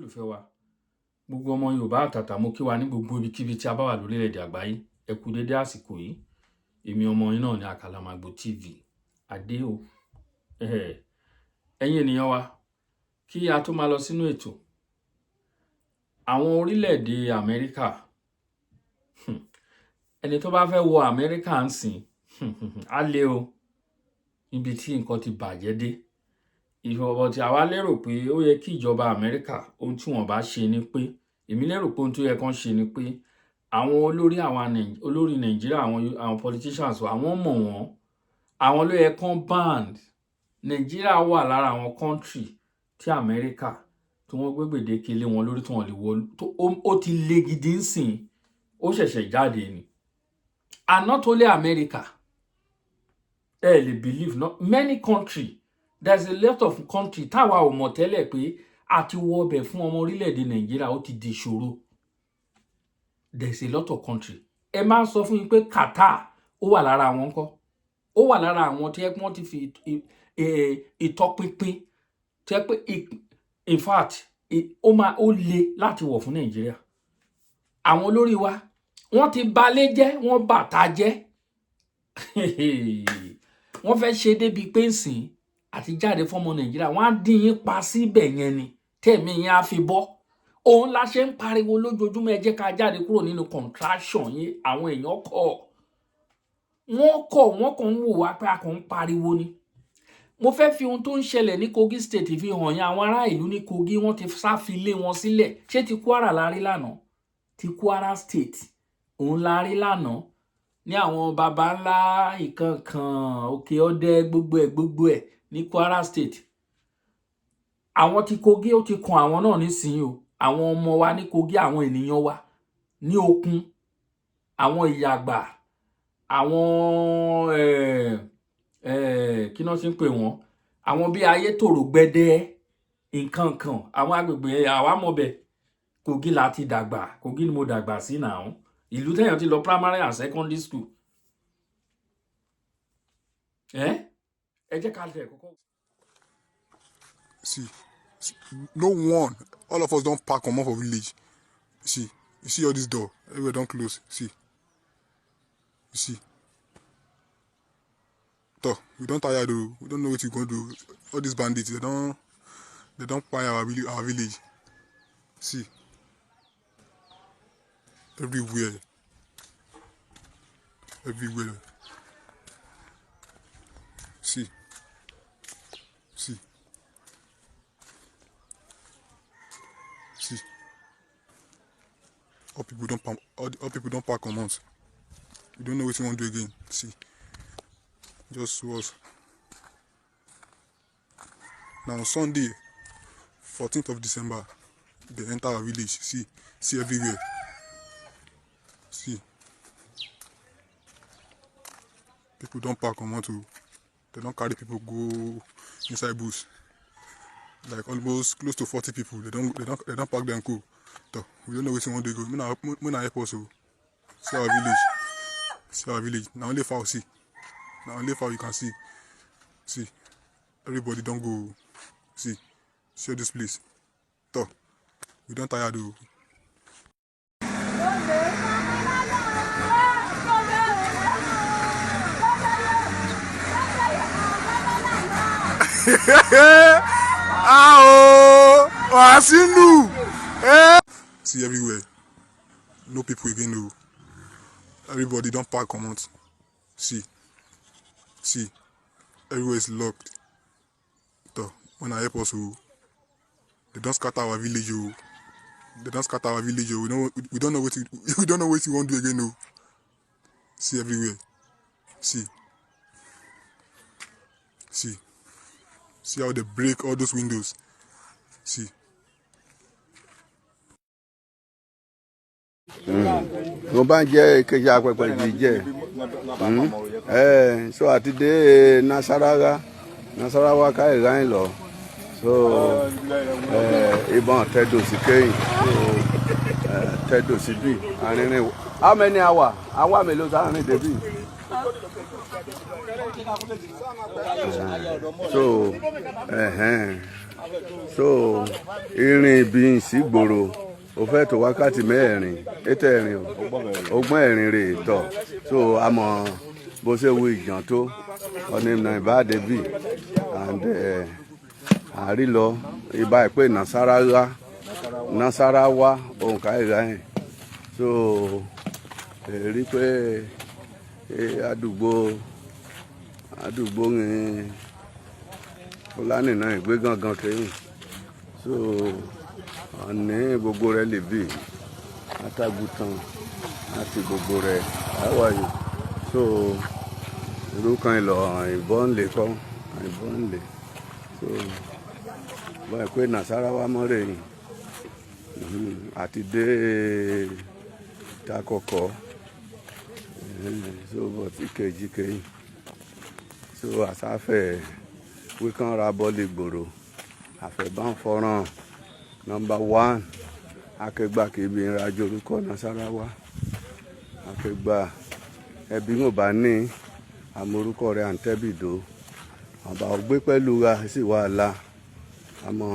olólùfẹ́ wa gbogbo ọmọ Yorùbá àtàtà mo kí wa ní gbogbo ibikíbi tí a bá wà lórílẹ̀‐èdè àgbáyé ẹ kú dédé àsìkò yìí èmi ọmọ yín náà ní Àkàlàmàgbò TV adé o ẹ̀yin ènìyàn wa kí a tó máa lọ sínú ètò àwọn orílẹ̀‐èdè Amẹ́ríkà ẹni tó bá fẹ́ wọ Amẹ́ríkà ń sìn á lé o níbi tí nǹkan ti bàjẹ́ dé ìfọwọ́ tí àwa lérò pé ó yẹ kí ìjọba Amẹ́ríkà ohun tí wọ́n bá ṣe ni pé èmi lérò pé ohun tó yẹ kán ṣe ni pé àwọn olórí Nàìjíríà àwọn politicians àwọn mọ̀ wọ́n àwọn ló yẹ kán banned Nàìjíríà wà lára àwọn country tí Amẹ́ríkà tí wọ́n gbé gbèdéke lé wọn lórí tí wọ́n lè wọ ó ti le gidi ń sìn ó ṣẹ̀ṣẹ̀ jáde ni and not only America lè believe not many country there's a lot of country táwa ò mọ̀ tẹ́lẹ̀ pé àti wọ ọbẹ̀ fún ọmọ orílẹ̀-èdè Nàìjíríà ó ti di ìṣòro there's a lot of country ẹ máa sọ fún yín pé Qatar ó wà lára àwọn ńkọ́ ó wà lára àwọn tí wọ́n ti fi ìtọpinpin tí ẹ pé in fact ó le láti wọ̀ fún Nàìjíríà àwọn olórí wa wọ́n ti balẹ̀ jẹ́ wọ́n bàtà jẹ́ wọ́n fẹ́ ṣe débi pé ń sìn àti jáde fọ́mọ Nàìjíríà wọ́n á dín yín pa síbẹ̀ yẹn ni tẹ̀mí yín á fi bọ́ òun la ṣe ń pariwo lójoojúmọ́ ẹ jẹ́ ká jáde kúrò nínú contraction yín àwọn èèyàn wọ́n kàn ń wò wá pé a kàn ń pariwo ni mo fẹ́ fi ohun tó ń ṣẹlẹ̀ ní Kogi state fi hàn yín àwọn ará ìlú ní Kogi wọ́n ti sáfilé wọn sílẹ̀ ṣé ti Kwara la rí lánàá ti Kwara state òun la rí lánàá ní àwọn baba ńlá ìkankan òkè ọdẹ gbogbo ẹ̀ ní Kwara state àwọn ti Kogi ó ti kan àwọn náà nísìnyí o àwọn ọmọ wa ní Kogi àwọn ènìyàn wa ní Òkun àwọn ìyàgbà àwọn kí náà ṣe ń pè wọ́n àwọn bí Ayétòrò Gbẹdẹ nǹkan kan àwọn agbègbè àwa mọ̀bẹ̀ Kogi la ti dàgbà Kogi ni mo dàgbà sí náà ìlú tẹ̀yàn ti lọ primary and secondary school ẹ jẹ́ ká tẹ̀ kọ́kọ́. See, no one, all of us don't pack comot for village. See, you see all this door, everywhere don't close. See, you see. So we don't tired though. We don't know what we're gonna do. All these bandits, they don't fire our village. See, everywhere. See. All people don't pack on us. We don't know what we want to do again. See, just was now Sunday, 14th of December. They enter our village. See everywhere. See, people don't pack on us. They don't carry people go inside bush. Like almost close to 40 people. They don't pack them go. So we don't know where we want to go. We not help us. See our village. Now only far see. Now only far you can see. See, everybody don't go. See this place. So we don't tired though. See everywhere. No people again though. Everybody don't pack come out. See. Everywhere is locked. So when I help us, they don't scatter our village. We don't know what we want to do again. See everywhere. See how they break all those windows. See. Tó bá ń jẹ́ ìkejì apẹ̀pẹ̀ yìí jẹ́ so àti dé Nasarawa káyọ̀ ráyìn lọ so ìbọn tẹ́dọ̀ sí kẹ́yìn tẹ́dọ̀ sí bí arìnrìn how many hour mélòó sáà rìn débì so so ìrìn ibi ìsígboro ó fẹ́ tó wákàtí mẹ́rin ètò ẹ̀rìn ọgbọ́n ẹ̀rìn rè tọ̀ so àmọ́ bó ṣe wo ìjàn tó ọ̀nà ìmọ̀ ìbáde bì and àrílọ ìbá ìpè Nasarawa ohun káyìí yẹn so rí pé àdúgbò ní Fúlàní náà ìgbé gangan kẹ́yìn so ọ̀ní gbogbo rẹ̀ lè bì àtàgùtàn àti gbogbo rẹ̀ àwàyè so irú kan ìlọ ìbọn lè kọ́ ìbọn lè so báyìí pé Nasarawa mọ́rẹ̀ yìí àti dé takọkọ so bọ̀ tí kejì kẹ́yìn so àsáfẹ́ wíkàn ra bọ́ọ̀lì gbòòrò àfẹ́bánfọ́ràn nọmba 1 akẹgbà kìí ìrìnàjò orúkọ Nasarawa akẹgbà ẹbí mo bá ní àmórúkọ rẹ̀ àǹtẹ́bìdó ọba ògbé pẹ̀lú ra sí wàhálà àmọ́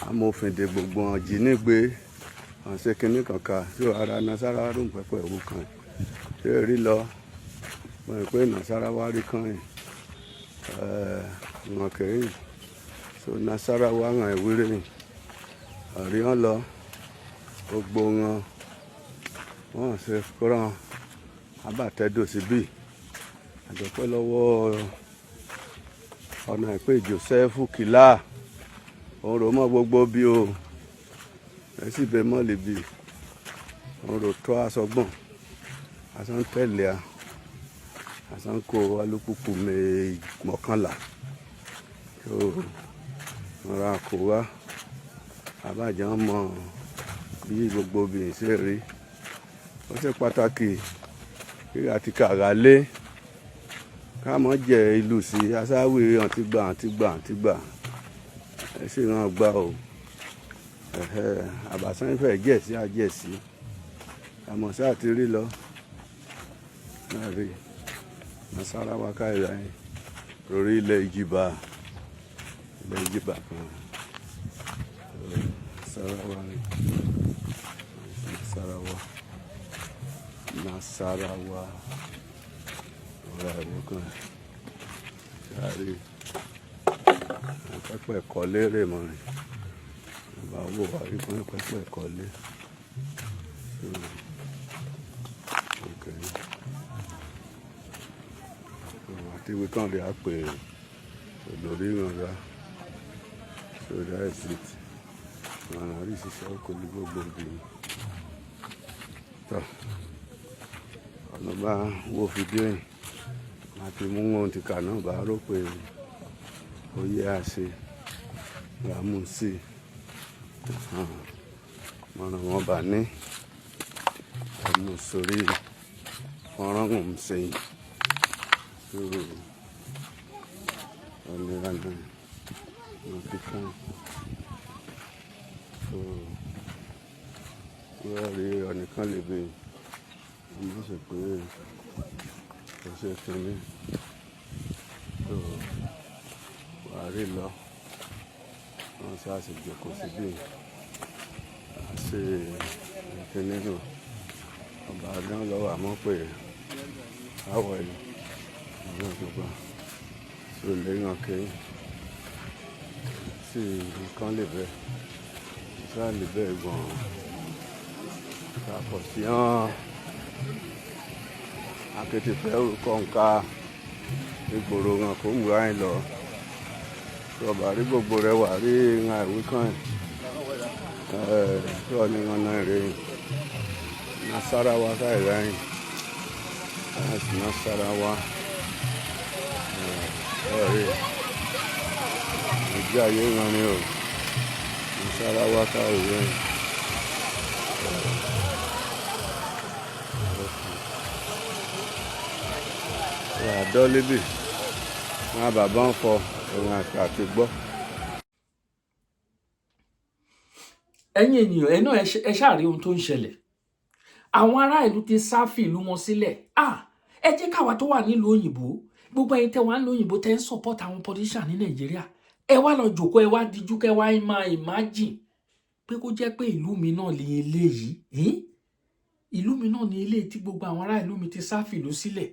amòfìndè gbogbo ọ̀jìnígbé ọ̀sẹ̀ kìíní kankan tí ara Nasarawa rún pẹ́pẹ́ òwú kan ṣé rí lọ wọ́n pé Nasarawa rí kan yìí wọn kẹ́yìn so Nasarawa hàn ìwúrí yìí ọ̀rí wọn lọ gbogbo wọn ṣe kúrọ̀ abàtẹ́dò síbí àjọpẹ́ lọ́wọ́ ọ̀nà ìpè Joseph Kìlá òun rò mọ́ gbogbo bí o ẹ sì bẹ mọ́ lè bí òun rò tó aṣọgbọ̀n aṣọ ń tẹ̀lé a aṣọ ń kó alùpùpù mọ́kànlá tó ra kó wá àbájá mọ bí gbogbo obìnrin ṣe rí ó ṣe pàtàkì kí àti kàrà lé ká mọ́ jẹ ìlú sí aṣáwì àǹtígbà ẹ sì ràn gbà o àbàṣán ìfẹ́ jẹ̀sí àjẹ̀sí àmọ́ sáà ti rí lọ náà rí Nasarawa káyìlá yẹn lórí ilẹ̀ ìjìbà kan Nasarawa ọ̀rọ̀ ẹ̀rọ kan ṣáàrí pẹ́pẹ́ ẹ̀kọ́lé rè mọ́ rìn bá owó wà rí fún pẹ́pẹ́ ẹ̀kọ́lé àti ìwé kan rí àpè olórí ìrànlá sódà ẹ̀sìt wọn àrí ìṣiṣẹ́ kò ní gbogbo obìnrin tọ́ ọ̀nà bá wo fìdí ẹ̀yìn àti mú wọn ti kà náà bá rò pé ó yẹ àṣe ràmú sí mọ̀ràn wọn bá ní ẹnu sórí ọ̀ràn wọn sẹ́yìn tó ọ̀nìyànjú wọn fi kàn tó wọ́n rí ọ̀nìkan lè bè wọ́n ṣe pé kò ṣe kínní tó wà rí lọ wọ́n ṣáàṣì jókòó síbí àṣe kínní nù ọba àdán lọ́wọ́ àmọ́ pé àwọ̀ ẹ̀ ọ̀nà ìjọba tó léyàn kéyìn sí nǹkan lè bẹ́ẹ̀ sáà lè bẹ́ẹ̀ gan-an kàpọ̀ sí hàn akété fẹ́ orúkọ nǹka ìgboro hàn kó mú ráyìn lọ rọ̀bà rí gbogbo rẹ̀ wà rí ìhàn ìwé kan tí wọ́n ní wọn náà rí Nasarawa káì ráyìn láti Nasarawa rí ìjà yóò rán ni o Nasarawa káì ráyìn. Àdọ́lébì wọn bàbá ń fọ ẹ̀wọ̀n àti gbọ́. ẹ̀yin ènìyàn ẹ̀ náà ẹ ṣáà rí ohun tó ń ṣẹlẹ̀ àwọn ará ìlú ti sá fìlú wọn sílẹ̀ ẹ jẹ́ káwa tó wà nílùú òyìnbó gbogbo ẹ̀yin tẹ́ wà nílùú òyìnbó tẹ́ ń support àwọn politician ní Nàìjíríà ẹ wá lọ jòkó, ẹ wá dijú, kẹ wá máa imagine pé kó jẹ́ pé ìlú mi náà lè eléyìí, ìlú mi náà ní eléyìí tí gbogbo àwọn ará ìlú mi ti sá fìlú sílẹ̀,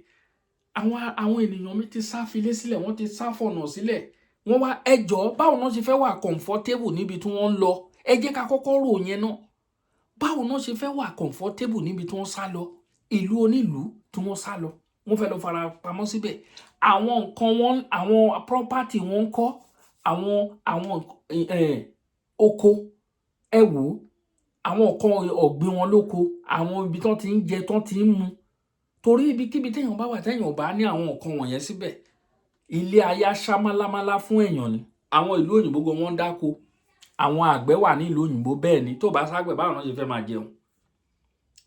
àwọn ènìyàn mi ti sá filé sílẹ̀, wọ́n ti sá fọ̀nà sílẹ̀, wọ́n wá ẹjọ́ báwo náà ṣe fẹ́ wà comfortable níbi tí wọ́n ń lọ? Ẹ jẹ́ ká kọ́kọ́ rò yẹn náà. Báwo náà ṣe fẹ́ wà comfortable níbi tí wọ́n sá lọ? Ìlú onílùú tí wọ́n sá lọ, wọ́n fẹ́ lọ fara pamọ́ síbẹ̀. Àwọn nǹkan wọn, àwọn property wọn ń kọ́, àwọn oko, ẹ wò ó, àwọn nǹkan ọ̀gbìn wọn lóko, àwọn ibi tán ti ń jẹ, tán ti ń mu. Torí ibikíbi téèyàn bá wà, téèyàn bá ní àwọn nǹkan wọ̀nyẹn síbẹ̀, ilé ayé á ṣá málámálá fún èèyàn ni. Àwọn ìlú òyìnbó gan wọ́n ń dáko, àwọn àgbẹ̀ wà ní ìlú òyìnbó, bẹ́ẹ̀ ni. Tó bá ságbẹ̀, báwo náà ṣe fẹ́ máa jẹun?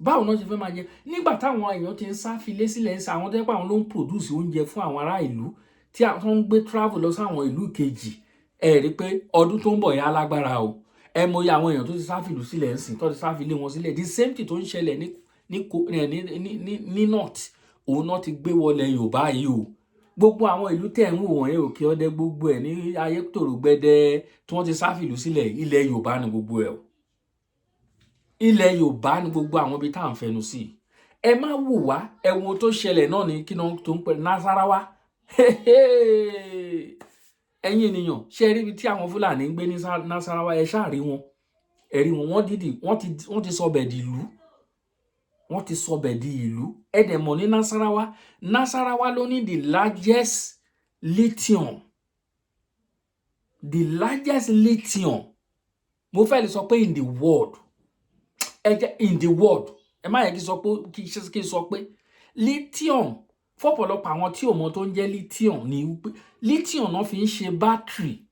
Báwo náà ṣe fẹ́ máa jẹun nígbà táwọn èèyàn ti ń sá filé sílẹ̀ ń sa? Àwọn tó jẹ́ pé àwọn ló ń produce oúnjẹ fún àwọn ará ìlú, tí àwọn ń gbé travel lọ sáwọn ìlú kejì. Ẹ rí pé ọdún tó ń bọ̀ yá lágbára o. Ẹ mọyì àwọn èèyàn tó ti sá fìlú sílẹ̀ ń sìn, tó ti sá filé wọn sílẹ̀. The same thing tó ń ṣẹlẹ̀ ní north, òun náà ti gbé wọlé Yorùbá yìí o. Gbogbo àwọn ìlú tẹ̀ ń wò wọ̀nyẹn, Òkè Ọdẹ, gbogbo ẹ̀ ní Ayétòrò, Gbẹdẹ, tí wọ́n ti sá fìlú sílẹ̀, ilẹ̀ Yorùbá ni gbogbo ẹ̀ o. Ilẹ̀ Yorùbá ni gbogbo àwọn ibi tá à ń fẹnu sí. Ẹ má wò wá, ẹ wo tó ṣẹlẹ̀ náà ní kí náà tó ń pè Nasarawa. Ẹ̀yin ènìyàn, ṣé rí ibi tí àwọn Fúlàní ń gbé ní Nasarawa? Ẹ ṣáà rí wọn, ẹ rí wọn, wọ́n ti sọ bẹ̀ di ìlú, wọ́n ti sọ bẹ̀ di ìlú. Ẹ dẹ̀ mọ̀ ní Nasarawa ló ní the largest lithium, mo fẹ́ lè sọ pé in the world. In the world, ẹ má yẹ kí sọ pé lithium. Fọ́pọ̀lọpọ̀ àwọn tí ò mọ̀ tó ń jẹ́ lithium ni wípé lithium náà fi ń ṣe battery,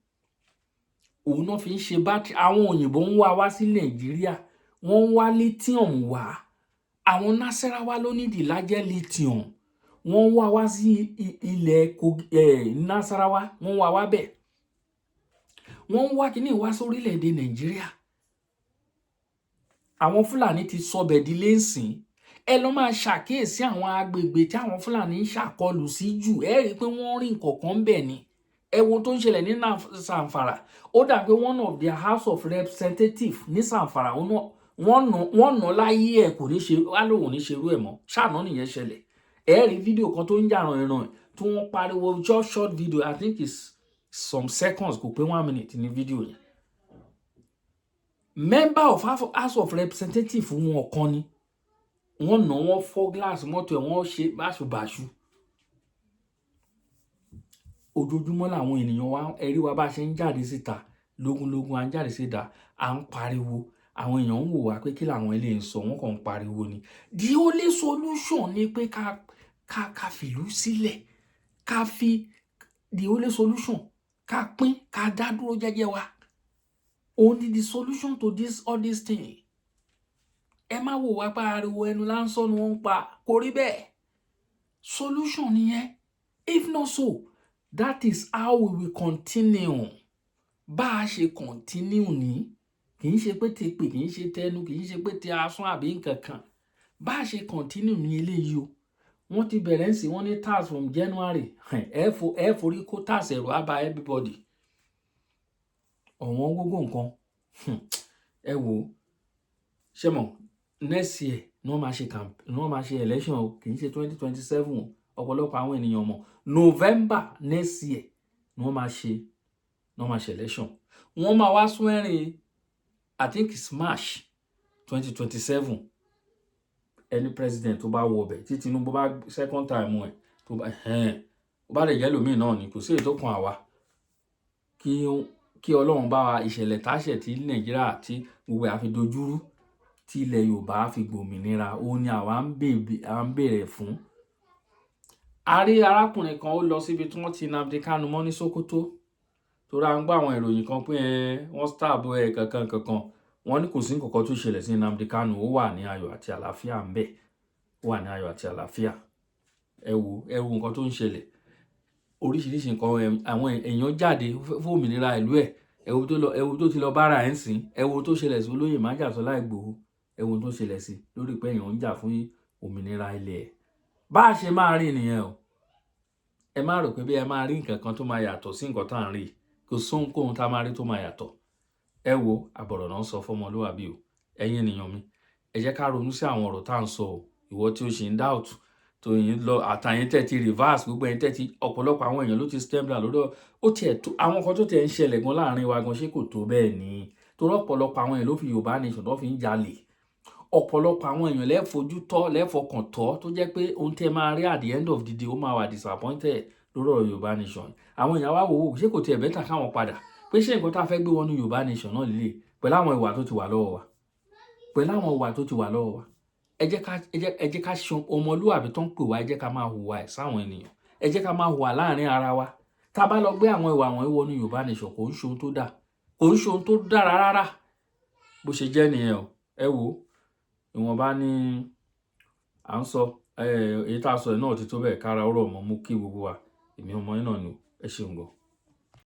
òun náà fi ń ṣe battery. Àwọn òyìnbó ń wá sí Nàìjíríà, wọ́n ń wá lithium wá. Àwọn Nasarawa ló ní the largest lithium, wọ́n ń wá sí ilẹ̀ Nasarawa, wọ́n ń wá bẹ́ẹ̀. Wọ́n ń wá kíní wá sórílẹ̀-èdè Nàìjíríà. Àwọn Fúlàní ti sọ bẹ̀ di lẹ́sìn. Ẹ lọ máa ṣàkíyèsí àwọn agbègbè tí àwọn Fúlàní ń ṣàkọlù sí jù. Ẹ rí i pé wọ́n rí nǹkan kan bẹ̀ ni. Ẹ wo tó ń ṣẹlẹ̀ ní Zamfara. Ó dà pé one of their House of Representatives ní Zamfara, wọ́n nà láyé ẹ̀, kò ní ṣe, wá lóhùn ní ṣerú ẹ̀ mọ́. Ṣáàná nìyẹn ṣẹlẹ̀. Ẹ rí fídíò kan tó ń jà ràn tí wọ́n pariwo, just short video, I think it's some seconds, kò pé 1 minute ní fídíò yẹn. Member of House of Representatives wọn kan ni. Wọ́n nà, wọ́n fọ́ glass mọ́tò ẹ̀, wọ́n ṣe báṣubàṣu. Ojoojúmọ́ làwọn ènìyàn wa, ẹ rí wa bá ṣe ń jáde síta lógúnlógún, à ń jáde síta, à ń pariwo. Àwọn èèyàn ń wò wá pé kí làwọn eléyìí ń sọ, wọ́n kàn ń pariwo ni. The only solution ni pé ká fìlú sílẹ̀, the only solution, ká pín, ká dá dúró jẹ́jẹ́ wa. Only the solution to all this thing. Ẹ má wò wá pariwo, ẹnu lásán ni wọ́n ń pa, kò rí bẹ́ẹ̀. Solution nìyẹn. If not so, that is how we will continue. Bá a ṣe continue ní, kì í ṣe pé ti pè, kì í ṣe tẹnu, kì í ṣe pé ti asán àbí nǹkan kan. Bá a ṣe continue ní eléyìí o. Wọ́n ti bẹ̀rẹ̀ sí, wọ́n ní tax from January. Ẹ forí kó tax ẹ̀rọ á bá everybody. Ọ̀wọ́n gógó nǹkan. Ẹ wò, ṣé mọ̀, next year ní wọ́n máa ṣe election o, kì í ṣe 2027. Ọ̀pọ̀lọpọ̀ àwọn ènìyàn mọ̀. November next year ní wọ́n máa ṣe election. Wọ́n máa wá sún ẹ̀rìn, I think it's March 2027. Any president tó bá wọ ọbẹ̀, tí Tinubu bá second time ẹ̀, tó bá lè jẹ́ lómìn náà ni, kò sí èyí tó kan àwa. Kí Ọlọ́run bá wa ìṣẹ̀lẹ̀ táṣẹ̀ tí Nàìjíríà tí gbogbo àfi dojúrú, tí ilẹ̀ Yorùbá fi gbòmìnira, ó ní àwa ń bèèrè fún. A rí arákùnrin kan, ó lọ síbi tí wọ́n ti Nnamdi Kanu mọ́ ní Sokoto. Torí à ń gbọ́ àwọn ìròyìn kan pé wọ́n stab kankan. Wọ́n ní kò sí nǹkan tó ṣẹlẹ̀ sí Nnamdi Kanu, ó wà ní ayọ̀ àti àlàáfíà ń bẹ̀. Ó wà ní ayọ̀ àti àlàáfíà. Ẹ wo nǹkan tó ń ṣẹlẹ̀. Oríṣiríṣi nǹkan, àwọn èèyàn jáde fún òmìnira ìlú ẹ̀. Ẹ wo tó ti lọ bára ẹ̀ ń sìn. Ẹ wo tó ṣẹlẹ̀ sí olóyè Májàsọ́lá Ìgbòho. Ẹ wo tó ṣẹlẹ̀ sí lórí pé èèyàn ń jà fún òmìnira ilẹ̀ ẹ̀. Bá a ṣe máa rí nìyẹn o. Ẹ má rò pé bí ẹ máa rí nǹkan kan tó máa yàtọ̀ sí nǹkan tá à ń rí. kò sóhunkóhun tá a máa rí tó máa yàtọ̀. Ẹ wo àbọ̀rọ̀ náà sọ fọmọlúwàbí o. Ẹ̀yin ènìyàn mi, ẹ jẹ́ ká ronú sí àwọn ọ̀rọ̀ tá à ń sọ o. Ìwọ tí o ṣì ń doubt tó yín lọ àtàyín tẹ́ ti reverse gbogbo ẹ̀yin tẹ́ ti ọ̀pọ̀lọpọ̀ àwọn èèyàn ló ti stem down lórí ó tiẹ̀ tó àwọn kan tó tiẹ̀ ń ṣẹlẹ̀ gan láàrin wa gan ṣé kò tó bẹ́ẹ̀ ni. Torí ọ̀pọ̀lọpọ̀ àwọn èèyàn ló fi Yorùbá nation tó fi ń jalè. Ọ̀pọ̀lọpọ̀ àwọn èèyàn lẹ́fojú tọ́ lẹ́fọkàn tọ́ tó jẹ́ pé ohun tí ẹ máa rí at the end of the day ó máa wà disappointed lórí ọ̀rọ̀ Yorùbá nation. Àwọn èèyàn wá wò ó ṣé kò tiẹ̀ bẹ́tà káwọn padà pé ṣé nǹkan tá a fẹ́ gbé wọnú Yorùbá nation náà líle pẹ̀lú àwọn ìwà tó ti wà lọ́wọ́ wa ẹ jẹ́ ká ṣe ọmọlúwàbí tó ń pè wá ẹ jẹ́ ká máa hùwà ẹ̀ sáwọn ènìyàn ẹ jẹ́ ká máa hùwà láàrin ara wa tá a bá lọ gbé àwọn ìwà wọ̀nyí wọnú Yorùbá nation kò ń ṣe ohun tó dáa kò ń ṣe ohun tó dára rárá bó ṣe jẹ́ nìyẹn o. Ẹ wo ìwọ̀nba ni à ń sọ èyí tá a sọ náà ti tó bẹ́ẹ̀ kára ọ̀rọ̀ mọ́ mú kí gbogbo wa èmi ọmọ yín náà ni ẹ ṣeun gan.